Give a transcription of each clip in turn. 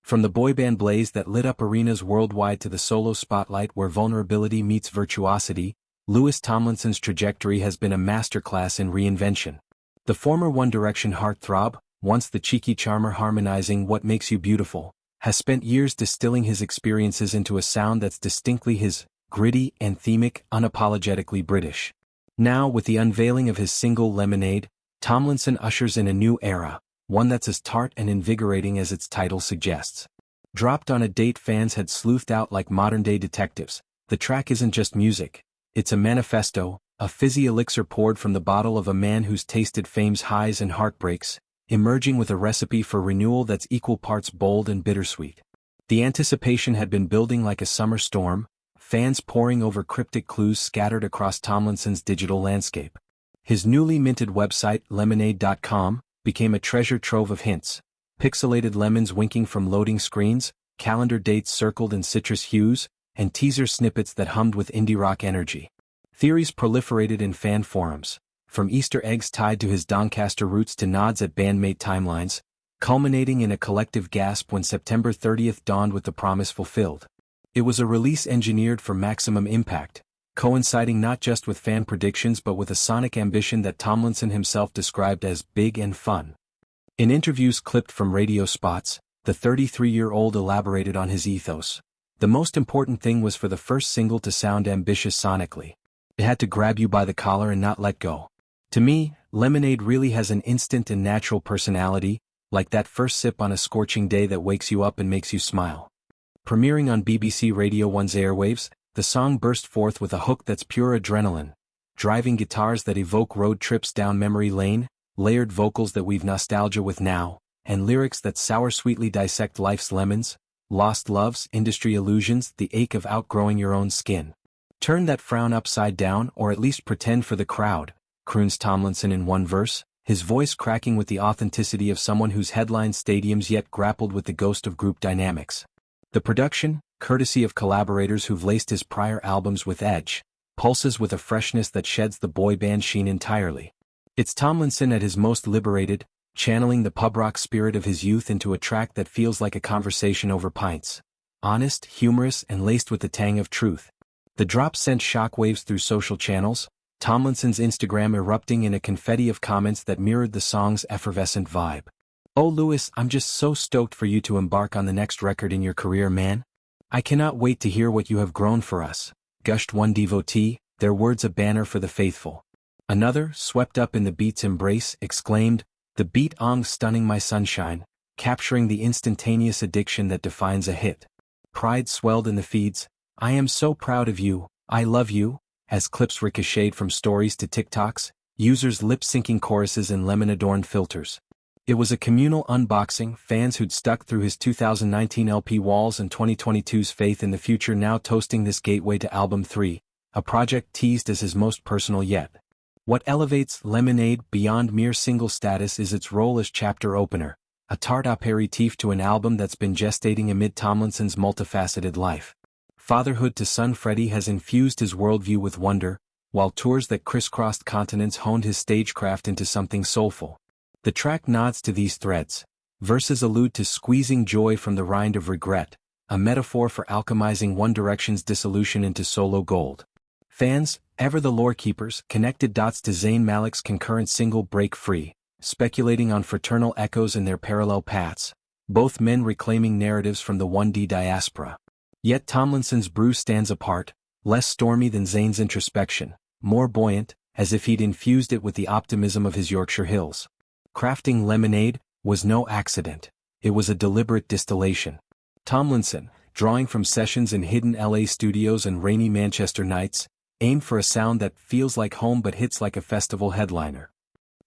From the boy band blaze that lit up arenas worldwide to the solo spotlight where vulnerability meets virtuosity, Louis Tomlinson's trajectory has been a masterclass in reinvention. The former One Direction heartthrob, once the cheeky charmer harmonizing What Makes You Beautiful, has spent years distilling his experiences into a sound that's distinctly his, gritty, anthemic, unapologetically British. Now, with the unveiling of his single Lemonade, Tomlinson ushers in a new era, one that's as tart and invigorating as its title suggests. Dropped on a date fans had sleuthed out like modern-day detectives, the track isn't just music, it's a manifesto, a fizzy elixir poured from the bottle of a man who's tasted fame's highs and heartbreaks, emerging with a recipe for renewal that's equal parts bold and bittersweet. The anticipation had been building like a summer storm, fans poring over cryptic clues scattered across Tomlinson's digital landscape. His newly minted website, lemonade.com, became a treasure trove of hints. Pixelated lemons winking from loading screens, calendar dates circled in citrus hues, and teaser snippets that hummed with indie rock energy. Theories proliferated in fan forums, from Easter eggs tied to his Doncaster roots to nods at bandmate timelines, culminating in a collective gasp when September 30th dawned with the promise fulfilled. It was a release engineered for maximum impact, coinciding not just with fan predictions but with a sonic ambition that Tomlinson himself described as big and fun. In interviews clipped from radio spots, the 33-year-old elaborated on his ethos. The most important thing was for the first single to sound ambitious sonically. It had to grab you by the collar and not let go. To me, Lemonade really has an instant and natural personality, like that first sip on a scorching day that wakes you up and makes you smile. Premiering on BBC Radio 1's airwaves, the song burst forth with a hook that's pure adrenaline, driving guitars that evoke road trips down memory lane, layered vocals that weave nostalgia with now, and lyrics that sour-sweetly dissect life's lemons, lost loves, industry illusions, the ache of outgrowing your own skin. Turn that frown upside down or at least pretend for the crowd, croons Tomlinson in one verse, his voice cracking with the authenticity of someone who's headlined stadiums yet grappled with the ghost of group dynamics. The production, courtesy of collaborators who've laced his prior albums with edge, pulses with a freshness that sheds the boy band sheen entirely. It's Tomlinson at his most liberated, channeling the pub rock spirit of his youth into a track that feels like a conversation over pints. Honest, humorous, and laced with the tang of truth. The drop sent shockwaves through social channels, Tomlinson's Instagram erupting in a confetti of comments that mirrored the song's effervescent vibe. "Oh Louis, I'm just so stoked for you to embark on the next record in your career, man. I cannot wait to hear what you have grown for us," gushed one devotee, their words a banner for the faithful. Another, swept up in the beat's embrace, exclaimed, "The beat stunning my sunshine," capturing the instantaneous addiction that defines a hit. Pride swelled in the feeds, "I am so proud of you, I love you," as clips ricocheted from stories to TikToks, users lip-syncing choruses in lemon-adorned filters. It was a communal unboxing, fans who'd stuck through his 2019 LP walls and 2022's faith in the future now toasting this gateway to Album 3, a project teased as his most personal yet. What elevates Lemonade beyond mere single status is its role as chapter opener, a tart aperitif to an album that's been gestating amid Tomlinson's multifaceted life. Fatherhood to son Freddie has infused his worldview with wonder, while tours that crisscrossed continents honed his stagecraft into something soulful. The track nods to these threads. Verses allude to squeezing joy from the rind of regret, a metaphor for alchemizing One Direction's dissolution into solo gold. Fans, ever the lore keepers, connected dots to Zayn Malik's concurrent single Break Free, speculating on fraternal echoes in their parallel paths, both men reclaiming narratives from the 1D diaspora. Yet Tomlinson's brew stands apart, less stormy than Zayn's introspection, more buoyant, as if he'd infused it with the optimism of his Yorkshire hills. Crafting Lemonade was no accident, it was a deliberate distillation. Tomlinson, drawing from sessions in hidden LA studios and rainy Manchester nights, aimed for a sound that feels like home but hits like a festival headliner.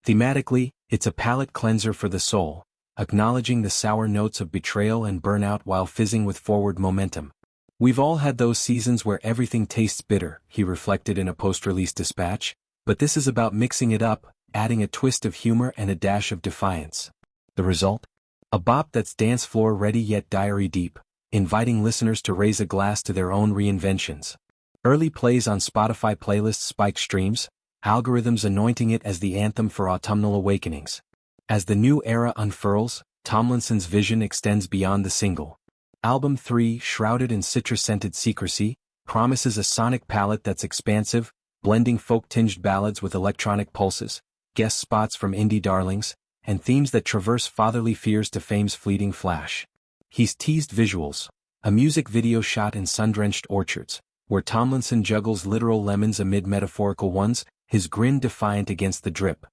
Thematically, it's a palate cleanser for the soul, acknowledging the sour notes of betrayal and burnout while fizzing with forward momentum. "We've all had those seasons where everything tastes bitter," he reflected in a post-release dispatch, "but this is about mixing it up, adding a twist of humor and a dash of defiance." The result? A bop that's dance floor ready yet diary deep, inviting listeners to raise a glass to their own reinventions. Early plays on Spotify playlists spike streams, algorithms anointing it as the anthem for autumnal awakenings. As the new era unfurls, Tomlinson's vision extends beyond the single. Album 3, shrouded in citrus-scented secrecy, promises a sonic palette that's expansive, blending folk-tinged ballads with electronic pulses, guest spots from indie darlings, and themes that traverse fatherly fears to fame's fleeting flash. He's teased visuals, a music video shot in sun-drenched orchards, where Tomlinson juggles literal lemons amid metaphorical ones, his grin defiant against the drip.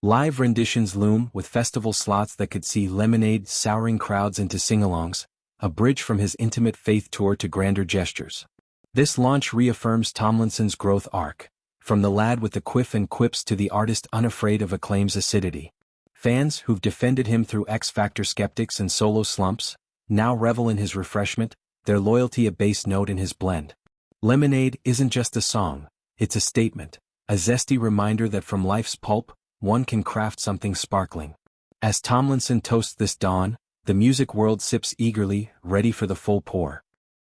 Live renditions loom, with festival slots that could see Lemonade souring crowds into sing-alongs, a bridge from his intimate faith tour to grander gestures. This launch reaffirms Tomlinson's growth arc, from the lad with the quiff and quips to the artist unafraid of acclaim's acidity. Fans who've defended him through X Factor skeptics and solo slumps, now revel in his refreshment, their loyalty a bass note in his blend. Lemonade isn't just a song, it's a statement, a zesty reminder that from life's pulp, one can craft something sparkling. As Tomlinson toasts this dawn, the music world sips eagerly, ready for the full pour.